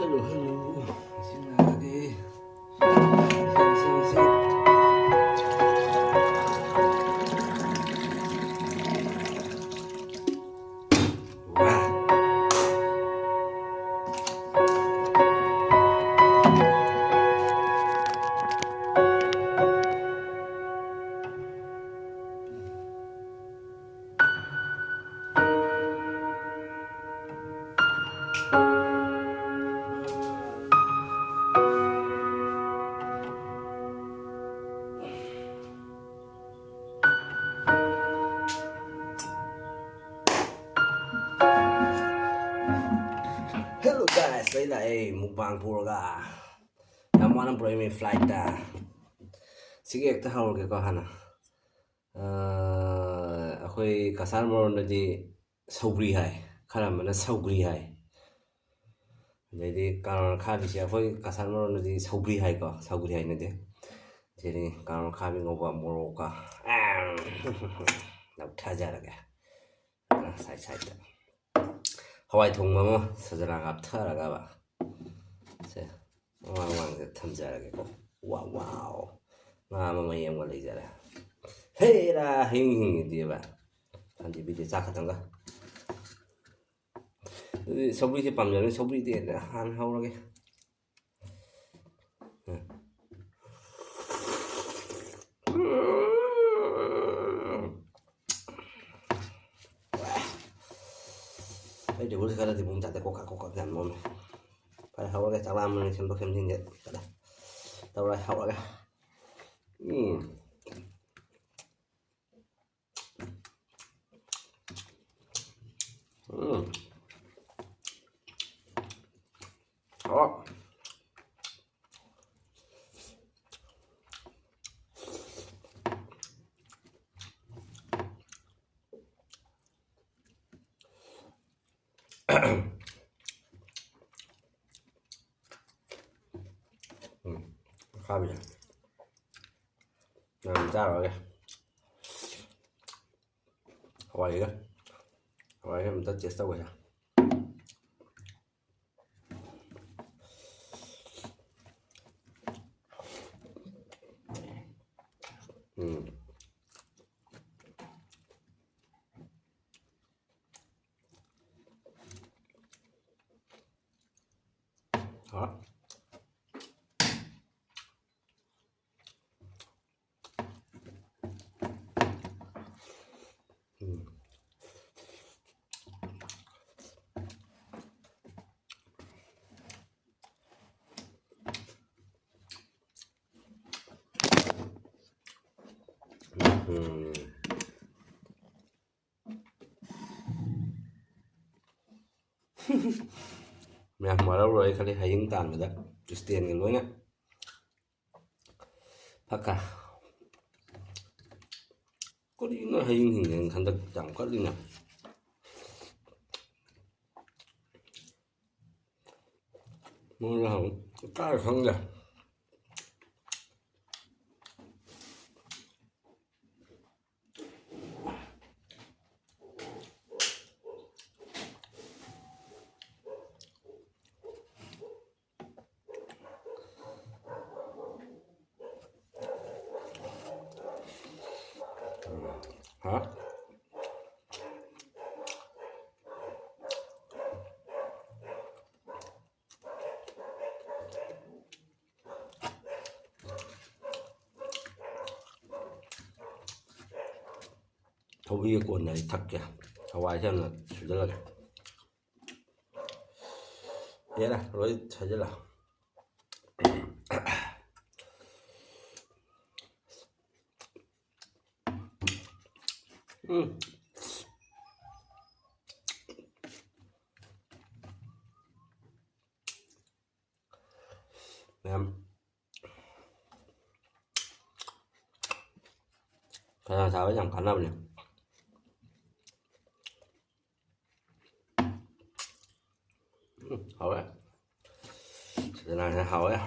Hello, hello. Xin lagi. Sini. Wah. Hello guys, đây là mukbang puraga. Làm món bữa mình flight ta. Sige ekta hawr ke ko hana. Akhoi kasar moron di saugri hai. Khara mana saugri hai. Jadi karon kha bi akhoi kasar moron di saugri hai ko, saugri hai ne de. Jadi karon kha bi ngoba moroka. Nap tha ja la ga. Sai. Hawai thong mama sajara gap thara ga ba. Se. Wang thamjara ga ko. Wow. Nga mama yem ga lai jara. Hey ra hing di ba. Andi bi de cha khatang ga. Sobri se pam jare sobri de han haw ra ge. Bây giờ bữa thì bụng chặt có cả ngàn mồm phải hậu cái chẳng làm mình xem tôi xem trên vậy đây tao lại hậu cái đó khác bây giờ làm ra rồi kìa hoài cái mình ta chết sâu rồi đó mẹ mở đâu rồi khai hay những tàn rồi đó Christian cái lối nhá phát cả có đi nó hay hình thành được chẳng có đi nào mua ra không cái không được hả thâu bia cuộn này thật kìa Hawaii xem là rất là thế này rồi thấy rất là em phải làm sao với dòng cá nâu nhỉ hậu đấy thế này là hậu đấy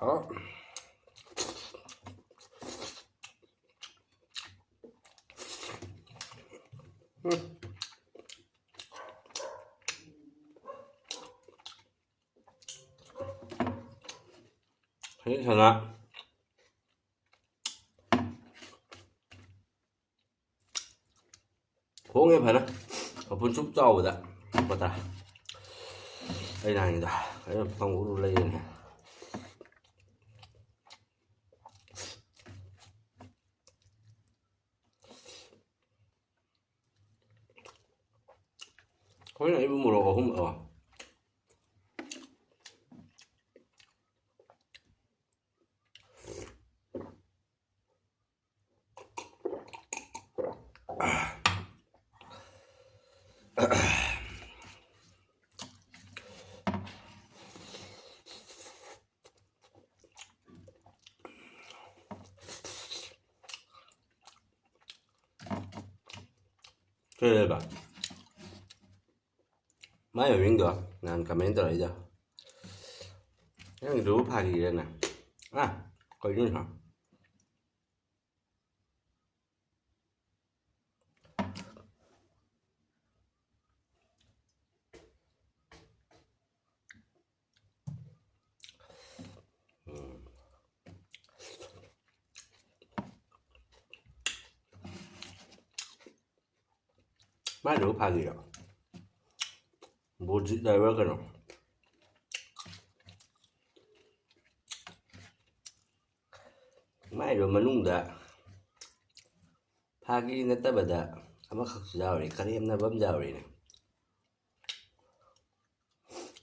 어. 괜찮아. 공에 봐라. 거품 쭉 짜오다. 보다. đây này rồi, đấy là con uruli này. Khối này mua đồ không ở. 그래 봐. Mấy người miếng được, làm comment tới giờ. Cái này rượu pha gì đây nè. À, coi nữa hả? Mấy rượu pha gì rồi? 뭐지? 나 왜 그러? Mấy rượu mà nung đã. Pha cái nó tới bật đã. Ama khắc giàu đi, cái em nó bấm giàu đi nè.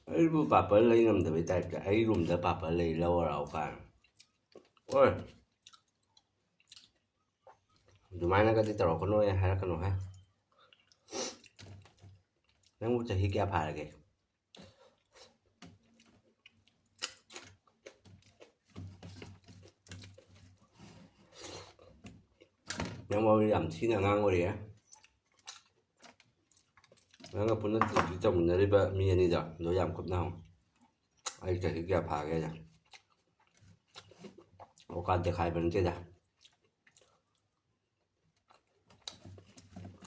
일부 밥벌레 놈들 왜 딸까? 이놈들 밥벌레 넣으라고 가. ôi, dù mai nó có tí tàu con nuôi hay là con nuôi ha, nó muốn chơi kia phá là kì, nhưng mà đi làm chi là ngang rồi á, nó có bốn nó chỉ trong nó đi bờ miền đi rồi, nó làm cục nào, ai chơi kia phá cái gì, ô can chơi khai bên chơi ra,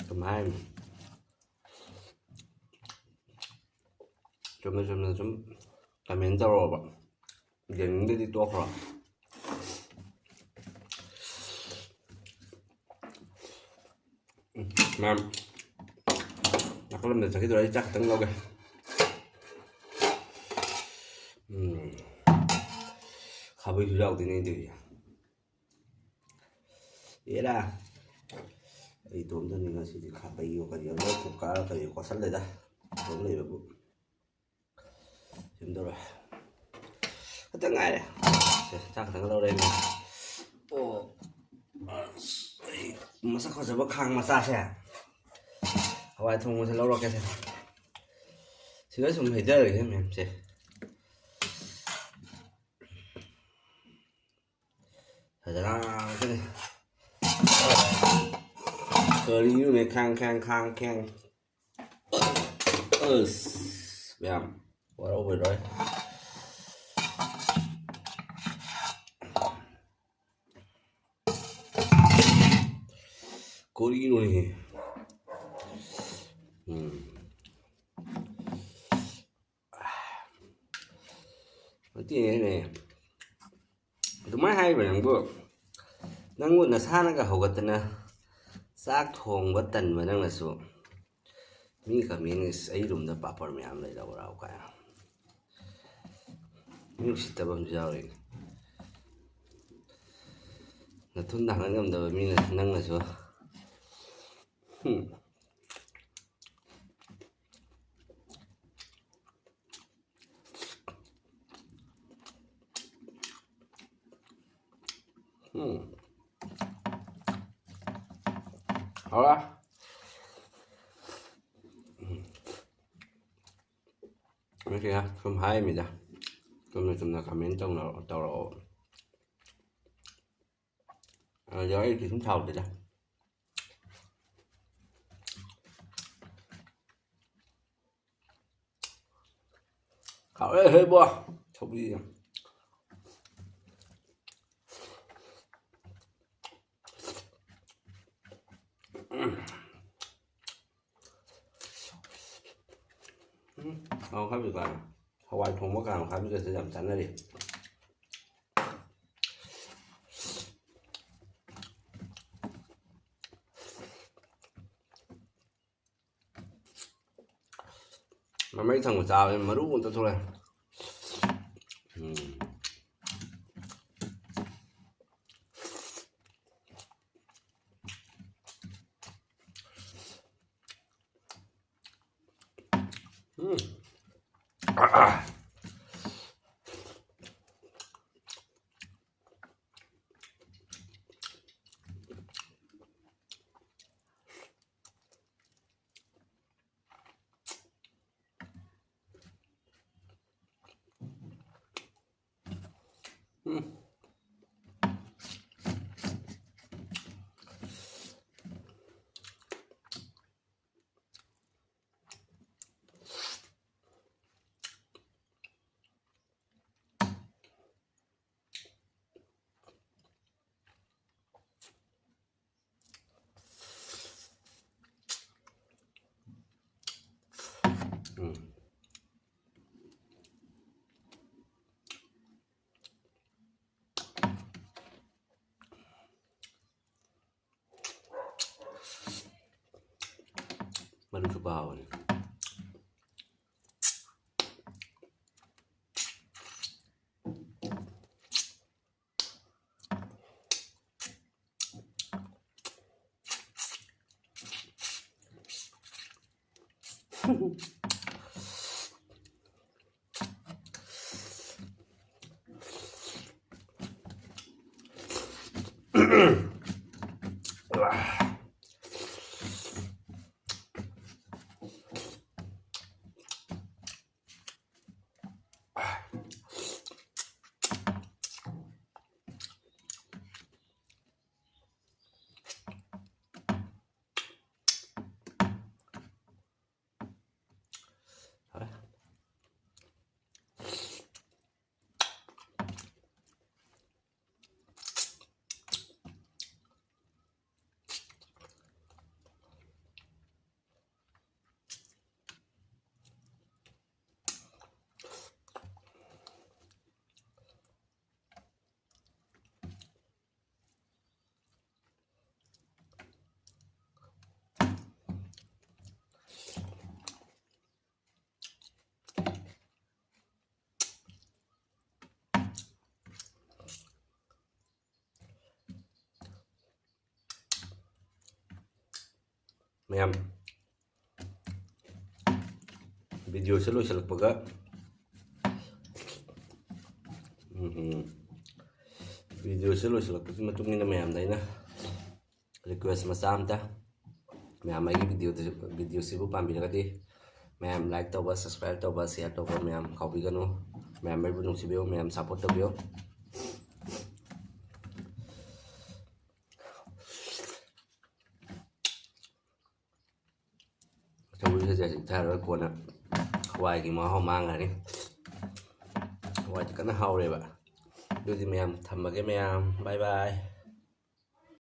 cầm hai 좀 가면 들어봐. 이제 응대디 또 걸어. Mà đặt lên mình sẽ cái đồ chắc tấn lâu kìa. 가보기 주라고 되는 애들이야. 얘라. 이 돈 드는 것이 가보기가 여러 국가가 이거 살래다. 돈 내고. 힘들어. 어떤 거야? chắc thằng lâu đây này. Ồ. Mà sao có giờ bốc khang mà xa xe? Hỏi thông sẽ lâu rồi cái gì? Chỉ có dùng phải chơi rồi em chị. Thật ra cái này. Cờ đi như này khang. Bèm. Quá đâu rồi rồi. Cố đi luôn này. Cái này tụi máy hay vậy bữa năng nguồn là xa nó cả hậu gật nè xác thùng bất tần và năng là số mình cả mình ấy dùng được papar mình làm lại đâu đâu cả mình chỉ tập làm giàu rồi là thôn đảng nó ngầm đầu mình là năng là số好了，이렇게 좀 하입니다. 그러면 좀 가면 정도 여기 좀 사오되자. 가을 해봐. 초보이야. เอาครับดีกว่าฮาวายทงมะกางครับนี่ก็จะจำชั้นนะดิมันไม่ทางหัวใจมันรู้ตัวทุเรศมาดูชุบเบาเนี่ยMa'am, video selalu selak pega. Video selalu selak pega matungin na ma'am dahil na request masam ta. Ma'am ay video sibu pambil kati. Ma'am like to ba, subscribe to ba, share to ba ma'am copy kano. Ma'am ay bunong sibiyo, ma'am support to biyo. Trong video sẽ thay đổi cuốn ạ hoài cái món hao mang này đi hoài chỉ có nó hao đây bạn đưa gì mẹ em thầm vào cái mẹ em bye bye.